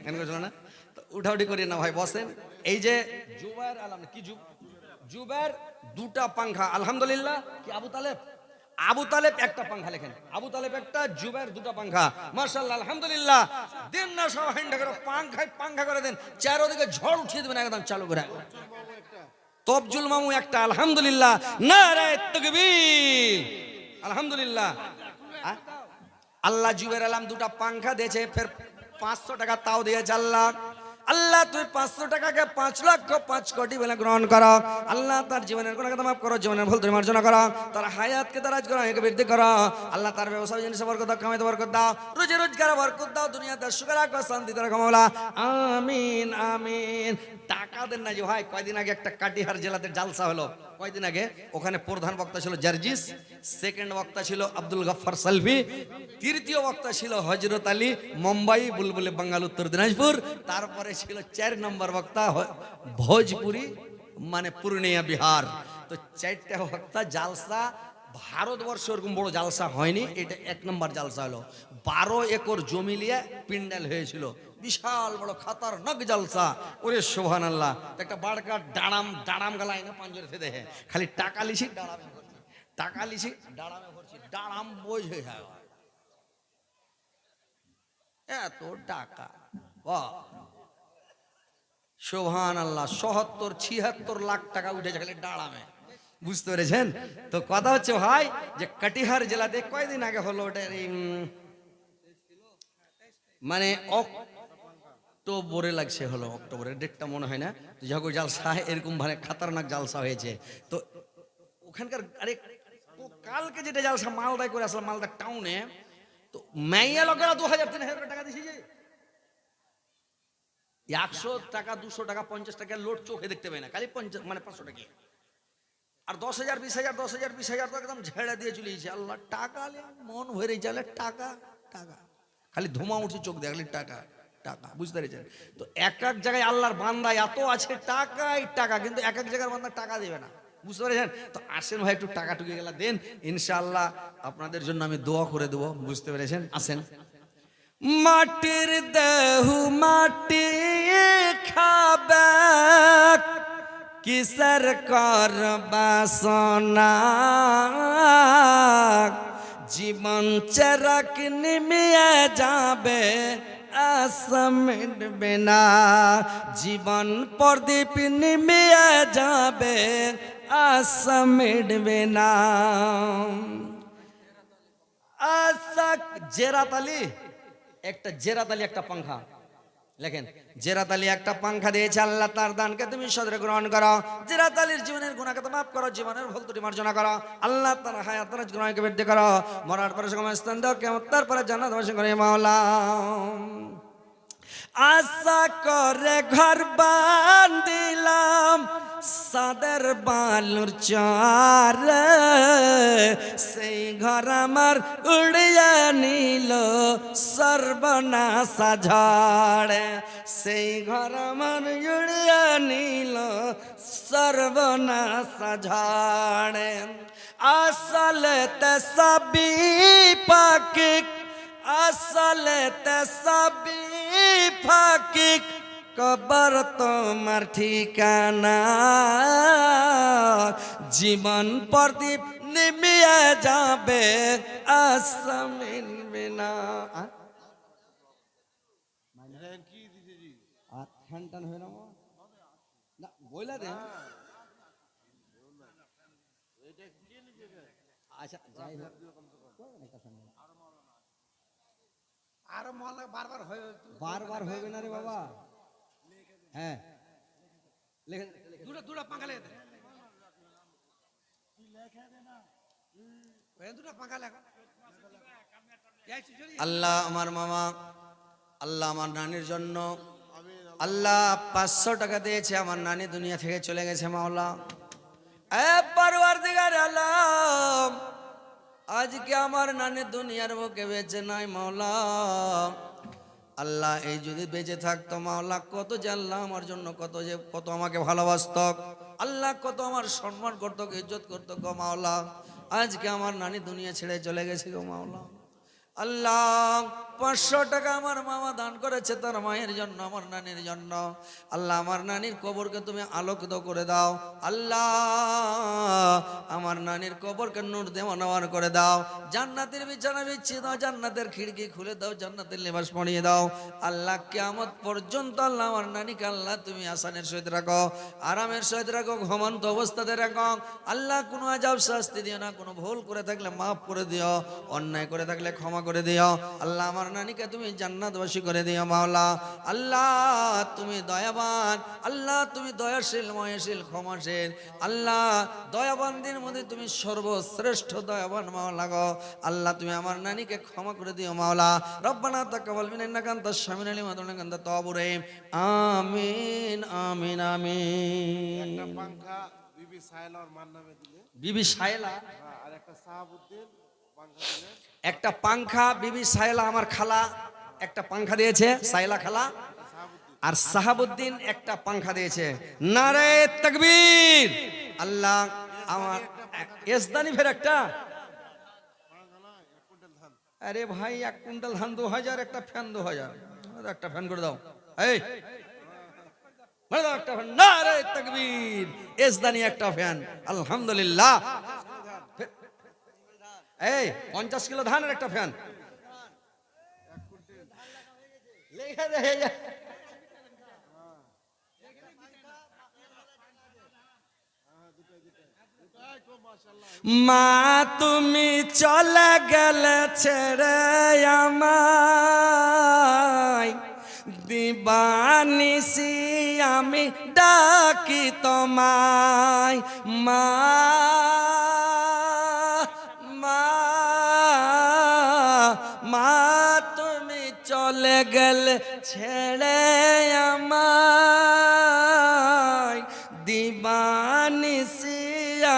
কেন করেছিল না? তো উঠাউঠি করি না ভাই, বসেন। এই যে জুবায়ের আলম কি জুবায়ের দুটা পাংখা, আলহামদুলিল্লাহ। কি আবু তালেব? আবু তালেব একটা পাংখা লেখেন, আবু তালেব একটা, জুবায়ের দুটা পাংখা, মাশাআল্লাহ আলহামদুলিল্লাহ। দেন না সব হ্যান্ড করে পাংখায় পাংখা করে দেন, চারদিকে ঝড় উঠিয়ে দেবেন একদম চালু করে। তবজুল মামু একটা, আলহামদুলিল্লাহ, নারায়ে তাকবীর, আলহামদুলিল্লাহ। আল্লাহ জুবের আলম দুটা পাংখা দিয়েছে, ফের 500 টাকা তাও দিয়েছে আল্লাহ। আল্লাহ তুই 500 টাকাকে 5,05,00,000 বলে গ্রহণ করো। আল্লাহ তার জীবনের গুনাহকে মাফ করো, জীবনের ভুল তুমি মার্জনা করো, তার হায়াতকে দারাজ করো, একে বৃদ্ধি করো। আল্লাহ তার ব্যবসা জিনিসে বরকত দাও, কামাইতে বরকত দাও, রুজি রোজগারে বরকত দাও, দুনিয়াতে সুখ রাখো, শান্তিতে রাখো মাওলা, আমিন আমিন। টাকা দেন না যে ভাই, কয়দিন আগে একটা কাটিহার জেলাতে জালসা হলো, কয়দিন আগে ওখানে প্রধান বক্তা ছিল জার্জিস, সেকেন্ড বক্তা ছিল আব্দুল গফফার সালভি, তৃতীয় বক্তা ছিল হযরত আলী মুম্বাই বুলবুলি বাঙ্গাল উত্তর দিনাজপুর, তারপরে ছিল 4 নম্বর বক্তা ভোজপুরি মানে পূর্ণিয়া বিহার। তো 4টা বক্তা জালসা, ভারতবর্ষ এরকম বড় জালসা হয়নি, এটা 1 নম্বর জালসা হলো। 12 একর জমি নিয়ে প্যান্ডেল হয়েছিল, বিশাল বড় খাতারনাক জালসা। ওরে সুবহানাল্লাহ। একটা বাড়কা ডাড়াম ডাড়াম গালায় না পাঞ্জরে ফেদে, খালি টাকা লিছি ডাড়ামে ভরছি, টাকা লিছি ডাড়ামে ভরছি, ডাড়াম বোঝ হয়ে যায় এত টাকা। বাহ সুবহানাল্লাহ। ৭০-৭৬ লাখ টাকা উঠেছে খালি ডাড়ামে, বুঝতে পেরেছেন? তো কথা হচ্ছে ভাই যে কাটিহার জেলাতে কয়দিন আগে হলো, ওটা মানে অক্টোবরে লাগছে, হলো অক্টোবরের ডেটটা মনে হয় না, যখন জালসা এরকম মানে খাতারনাক জালসা হয়েছে। তো ওখানকার আরে কালকে যেটা জালসা মালদায় করে আসলাম, মালদা টাউনে, তো মাইয়া লোকেরা 2,000-3,000 টাকা দিয়েছে, 100 টাকা 200 টাকা 50 টাকা লোড চোখে দেখতে পাই না, খালি 50 মানে 500 টাকা, আর 10,000 20,000 10,000 20,000 তো একদম ঝেড়ে দিয়ে চলেছে। আল্লাহ টাকা মন ভরে চলে, টাকা টাকা, খালি ধোঁয়া উঠছে চোখ দেখলে, টাকা টাকা, বুঝতে পেরেছেন? তো এক এক জায়গায় আল্লাহর বান্দা এত আছে, টাকাই টাকা, কিন্তু এক এক জায়গার বান্দা টাকা দেবে না, বুঝতে পেরেছেন? তো আসেন ভাই, একটু টাকা টুকে গেলা দেন, ইনশাআল্লাহ আপনাদের জন্য আমি দোয়া করে দেবো, বুঝতে পেরেছেন? আসেন। মাটির দেহু মাটি খাবে, কিসের কর বাসনা, জীবন চেরাক নিমিয়ে যাবে, আশা মিটবে না, জীবন প্রদীপ নিমিয়ে যাবে, আশা মিটবে না। আশা জেরাত আলী একটা, জেরাত আলী একটা পাংখা লেখেন, জেরাত আলী একটা পাংখা দিয়েছে আল্লাহ, তার দানকে তুমি সদরে গ্রহণ করো, জেরাত আলীর জীবনের গুনাহকে তো মাফ করো, জীবনের ভুল ত্রুটি মার্জনা করো, আল্লাহ তার হায়াত তার গুনাহকে বৃদ্ধি করো, মরার পরে সময় স্থান দাও, কিয়ামত তারপরে জান্নাত বাসী করে মাওলা। আশা করে ঘর বান্ধিলাম সাদের বালুর চার, সেই ঘর আমার উড়িয়ে নিল সর্বনাশা ঝড়, সেই ঘর আমার উড়িয়ে নিল সর্বনাশা ঝড়। আসলে তে সবই পাখি, আসলে তে সবই ফাঁকি, কবর তোমার ঠিকানা, জীবন প্রদীপ নিমিয়ে যাবে, আশা মিলবে না। কি দিতে জি? আর ঠান টান হয়ে না বইলা দে। আচ্ছা যাই হোক, আর মহল্লা বারবার হয়ে বারবার হবে না রে বাবা। হ্যাঁ লেখেন, দুটো দুটো পাঙ্খা লেগে দে, দুটো পাঙ্খা লেখা। আল্লাহ আমার মামা, আল্লাহ আমার নানির জন্য আল্লাহ 500 টাকা দিয়েছে, আমার নানি দুনিয়া থেকে চলে গেছে মাওলা। এ পরওয়ারদিগার আলম, আজকে আমার নানি দুনিয়ার বুকে বেঁচে নাই মাওলা, আল্লাহ এই যদি বেঁচে থাকতো মাওলা কত জানলাম আমার জন্য কত আমাকে ভালোবাসত, আল্লাহ কত আমার সম্মান করতো, ইজ্জত করতো গো মাওলা। আজকে আমার নানি দুনিয়া ছেড়ে চলে গেছে গো মাওলা। আল্লাহ 500 টাকা আমার মামা দান করেছে তার মায়ের জন্য, আমার নানির জন্য। আল্লাহ আমার নানির কবরকে তুমি আলোকিত করে দাও। আল্লাহ আমার নানির কবরকে নূর দেওয়ার করে দাও। জান্নাতের বিছানা বিছিয়ে দাও, জান্নাতের খিড়কি খুলে দাও, জান্নাতের লেবাস পরিয়ে দাও। আল্লাহ কিয়ামত পর্যন্ত আল্লাহ আমার নানিকে আল্লাহ তুমি আসানের সহিত রাখো, আরামের সহিত রাখো, ঘুমন্ত অবস্থাতে রাখো। আল্লাহ কোনো আজাব শাস্তি দিও না, কোনো ভুল করে থাকলে মাফ করে দিও, অন্যায় করে থাকলে ক্ষমা করে দিও। আল্লাহ আমার নানিকে তুমি জান্নাতবাসী করে দিও মাওলা। আল্লাহ তুমি দয়াবান, আল্লাহ তুমি দয়াশীল, ময়াশীল, ক্ষমাশীল। আল্লাহ দয়াবানদের মধ্যে তুমি সর্বশ্রেষ্ঠ দয়াবান মাওলা গো। আল্লাহ তুমি আমার নানিকে ক্ষমা করে দিও মাওলা। রব্বানা তাকাব্বাল মিন্না ইন্নাকা আনতাস সামিউল আলিম ওয়া ইন্নাকা আনতাত তাওয়াবুর রহিম। আমিন আমিন আমিন। একটা পাংখা বিবি সাইলার মান নামে দিলে, বিবি সায়লা, আর একটা সাহাবুদ্দিন পাংখা দিলে। একটা পাংখা বিবি সায়লা আমার খালা একটা পাংখা দিয়েছে, সায়লা খালা। আর সাহাবুদ্দিন একটা পাংখা দিয়েছে। নারে তাকবীর। আল্লাহ আমার এসদানি ফের একটা, আরে ভাই 1 কুইন্টাল ধান 2000, একটা ফ্যান 2000, একটা ফ্যান করে দাও। এই করে দাও একটা ফ্যান। নারে তাকবীর। এসদানি একটা ফ্যান, আলহামদুলিল্লাহ। এই 50 কিলো ধানের একটা ফ্যান লেখা দেয়। মা তুমি চলে গেলে ছেড়ে আমায়, দিবানিসি আমি ডাকি তোমায়। মা মা মা তুমি চলে গেলে ছেড়ে আমায়, দিবানিসি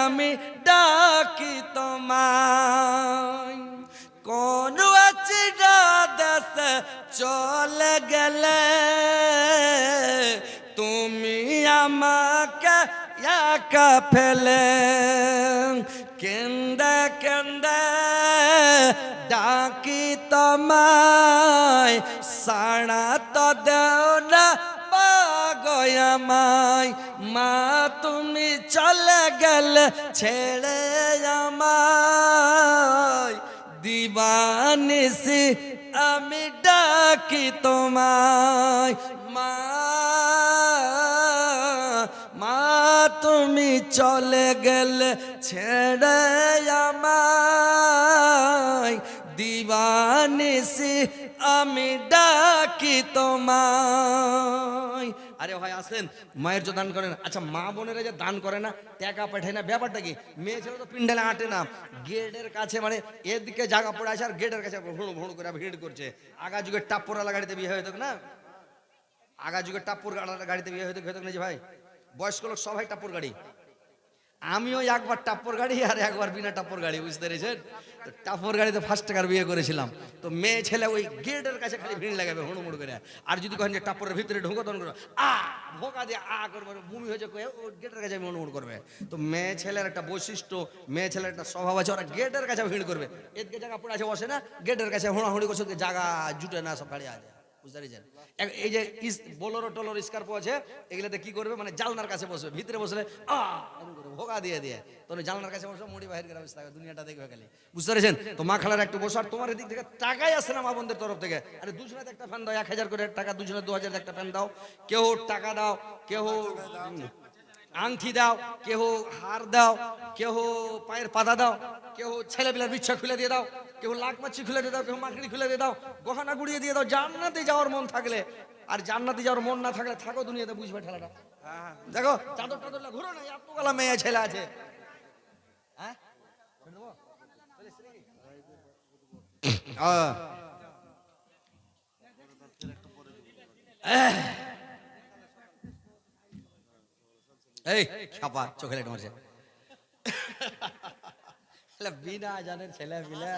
আমি ডাকি তোমায়। কোন আচিরা দেশ চলে গেলে তুমি আমাকে একা ফেলে, কেন্দে কেন্দে ডাকি তোমায়, সাড়া তো দেও না পাগয় আমায়। মা তুমি চলে গেলে ছেড়ে আমায়, দিবানিসি আমি ডাকি তোমায়। মা মা তুমি চলে গেলে ছেড়ে আমায়, দিবানিসি আমি ডাকি তোমায়। আরে ভাই আসেন, মায়ের যে দান করেন। আচ্ছা মা বোনেরা যে দান করে না, টাকা পাঠায় না, ব্যাপারটা কি? মেয়ে ছেলে তো পিন্ডালে আটে না, গেটের কাছে মানে এদিকে জায়গা পড়ে আছে আর গেটের কাছে ভুড়ো ভুড়ো করে ভিড় করছে। আগা যুগের টাপ্পরওয়ালা গাড়িতে বিয়ে হয়ে থাক না, আগা যুগের টাপ্পর গাড়িতে বিয়ে হয়ে থাক না যে ভাই, বয়স্ক লোক সবাই টাপ্পর গাড়ি। আমিও একবার টাপ্পর গাড়ি আর একবার বিনা টাপ্পর গাড়ি, বুঝতে পেরেছেন? তো টাপ্পর গাড়িতে 1 টাকার বিয়ে করেছিলাম। তো মেয়ে ছেলে ওই গেটের কাছে খালি ভিড় লাগাবে হুড়মুড় করে। আর যদি কহেন যে টাপ্পরের ভিতরে ঢুকো তখন করো ভোকা দিয়ে করবে, বমি হয়েছে ও গেটের কাছে হুড়মুড় করবে। তো মেয়ে ছেলের একটা বৈশিষ্ট্য, মেয়ে ছেলের একটা স্বভাব আছে, ওরা গেটের কাছে ভিড় করবে। এদিকে জায়গা পড়ে আছে বসে না, গেটের কাছে হুড়াহুড়ি করছে, জায়গা জুটে না, সব গাড়ি আছে, বুঝতে পেরেছেন? এই যে বোলেরো টোলোর স্কর্পিও আছে, এগুলোতে কি করবে মানে জালনার কাছে বসবে, ভিতরে বসলে ভোগা দিয়ে দিয়ে তখন জালনার কাছে বসবে, মুড়ি বাহির করে বসে থাকবে, দুনিয়াটা দেখবে খালি, বুঝতে পেরেছেন? তো মা খালার একটু বসার, তোমার এদিক থেকে টাকাই আসে না মা বোনদের তরফ থেকে। আরে দুজনে একটা ফ্যান দাও, 1000 করে টাকা, দুজনে 2000 একটা ফ্যান দাও। কেউ টাকা দাও, কেউ আংটি দাও, কেউ হার দাও, কেউ পায়ের পাতা দাও, কেউ ছেলেপিলার বিচ্ছা খুলে দিয়ে দাও, কেউ লাখ মাছি খুলে দিয়ে দাও, কেউ মাকড়ি খুলে দিয়ে দাও, গহনা গুড়িয়ে দিয়ে দাও। জান্নাতে যাওয়ার মন থাকলে, আর জান্নাতে যাওয়ার মন না থাকলে থাকো দুনিয়াতে, বুঝবে ঠেলাটা। দেখো চাদর টাদর ঘুরো না, এতগুলা মেয়ে ছেলে আছে। হ্যাঁ এই ছাপা চোখে লেট মারছে, বিনা জানের ছেলে পিলে।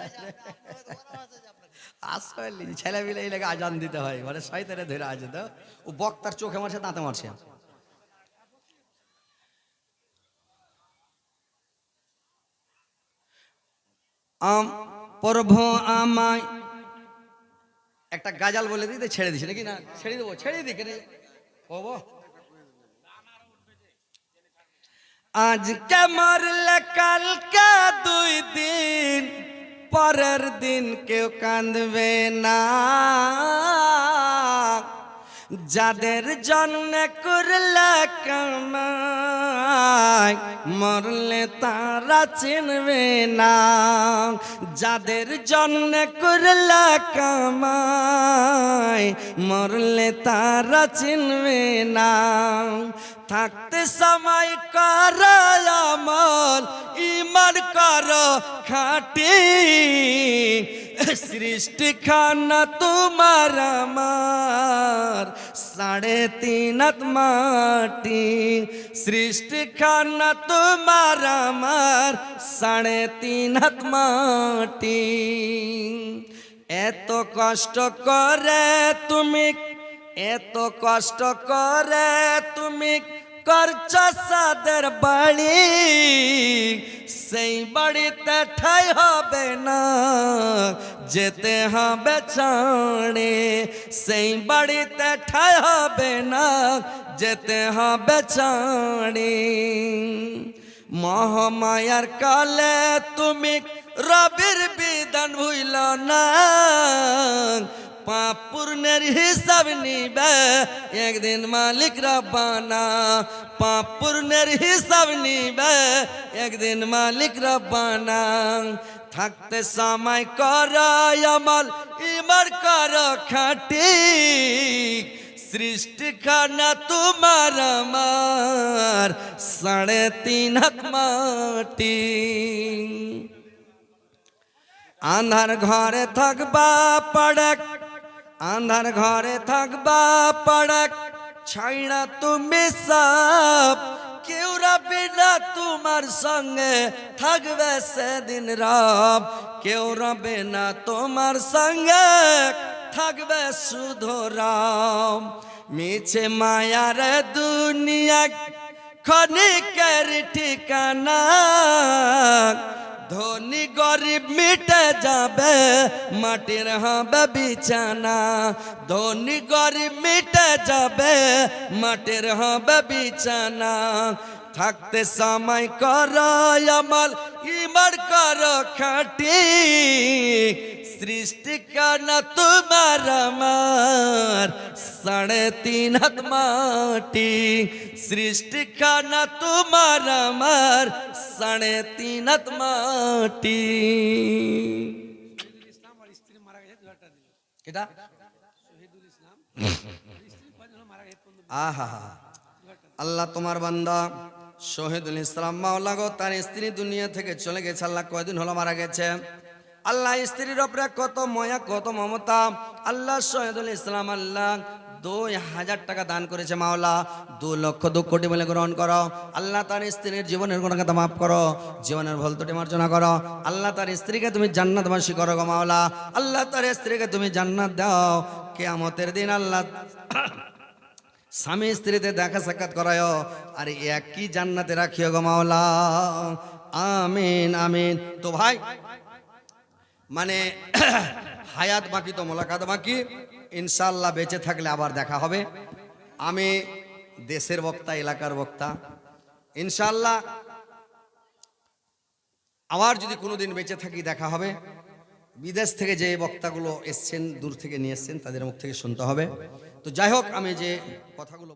আসলে ছেলে মিলে এই লেগে আজান দিতে হয়, মানে শয়তানে ধরে আছে তো, ও বক্তার চোখে মারছে, দাঁতে মারছে। প্রভু আমায় একটা গাজাল বলে দিতে ছেড়ে দিছে নাকি? না ছেড়ে দেবো, ছেড়ে দিই কেন কব। আজকে মরলে কালকে 2 দিন, পরের দিন কেউ কাঁদবে না। যাদের জন্য করলে কামাই, মরলে তারা চিনবে না। যাদের জন্য করলে কামাই, মরলে তারা চিনবে না। থাকতে সময় কর আমল, ঈমান কর খাঁটি। সৃষ্টি খানা তোমার আমার, 3.5 হাত মাটি। সৃষ্টি খানা তোমার আমার, 3.5 হাত মাটি। এত কষ্ট করে তুমি, এত কষ্ট করে তুমি করছ সাদের বাড়ি, সেই বাড়িতে ঠাই হবে না, যেতে হবে ছাড়ে। সেই বাড়িতে ঠাই হবে না, যেতে হবে ছাড়ে। মহামায়ার কালে তুমি রবির বিধান ভুইল না। পাপ পুণ্যের হিসাব নিবে একদিন মালিক রব্বানা। পাপ পুণ্যের হিসাব নিবে একদিন মালিক রব্বানা। থাকতে সময় কর আমল, ঈমান কর খাঁটি। সৃষ্টি খানা তোমার আমার, 3.5 হাত মাটি। আন্ধার ঘরে থাকবা পড়ক, আন্ধার ঘরে থাকবা পড়ক, ছাইড়া তুমি সব। কেউ রবে না তোমার সঙ্গে, থাকবে সেদিন রব। কেউ রবে না তোমার সঙ্গে, থাকবে শুধু রব। মিছে মায়ার দুনিয়া ক্ষণিকের ঠিকানা। ধনী গরিব মিটে যাবে, মাটির হবে বিছানা। ধনী গরিব মিটে যাবে, মাটির হবে বিছানা। থাকতে সময় কর আমল, ঈমান কর খাঁটি। সৃষ্টি কানা তোমার আমার, 3.5 হাত মাটি। সৃষ্টি কানা তোমার আমার, 3.5 হাত মাটি। এটা আহা, আল্লাহ তোমার বান্দা শহীদুল ইসলাম মাওলা গো, তার স্ত্রী দুনিয়া থেকে চলে গেছে। আল্লাহ কয়দিন হলো মারা গেছে। আল্লাহ স্ত্রীর ওপরে কত মায়া, কত মমতা। আল্লাহ শহীদুল ইসলাম আল্লাহ 2000 টাকা দান করেছে। মাওলা 2,02 কোটি বলে গ্রহণ করো। আল্লাহ তার স্ত্রীর জীবনের গুনাহগাতা মাফ করো, জীবনের ভুল ত্রুটি মার্জনা করো। আল্লাহ তার স্ত্রীকে তুমি জান্নাতবাসী করো গো মাওলা। আল্লাহ তার স্ত্রীকে তুমি জান্নাত দাও। কিয়ামতের দিন আল্লাহ স্বামী স্ত্রীতে দেখা সাক্ষাৎ করায়, আর একই জান্নাতে রাখিও গো মাওলা। আমিন আমিন। তো ভাই মানে হায়াত বাকি, তো মোলাকাত বাকি। ইনশাআল্লাহ বেঁচে থাকলে আবার দেখা হবে। আমি দেশের বক্তা, এলাকার বক্তা। ইনশাআল্লাহ আবার যদি কোনোদিন বেঁচে থাকি দেখা হবে। বিদেশ থেকে যে বক্তাগুলো এসছেন, দূর থেকে নিয়ে এসছেন, তাদের মুখ থেকে শুনতে হবে। তো যাই হোক, আমি যে কথাগুলো